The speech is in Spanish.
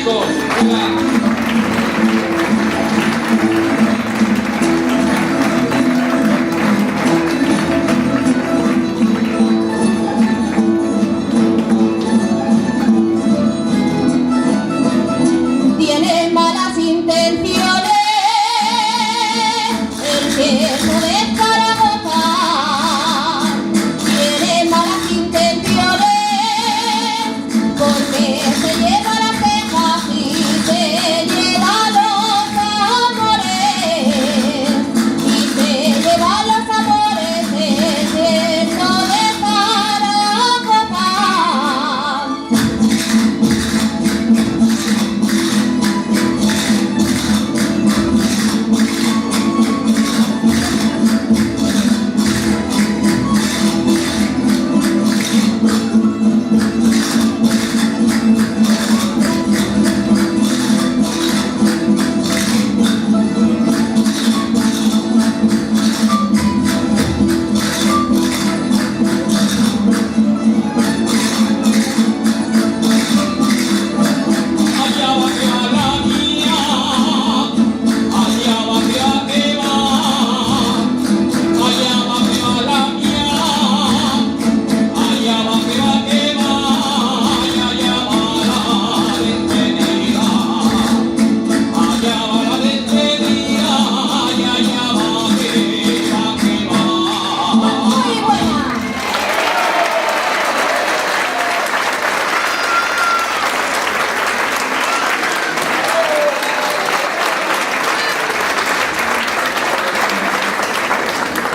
chicos. Venga. Tiene malas intenciones el que no deja de gozar. Tiene malas intenciones porque se lleva las cejas y se lleva los amores. Y se lleva los amores el que no deja de gozar. Muy bueno.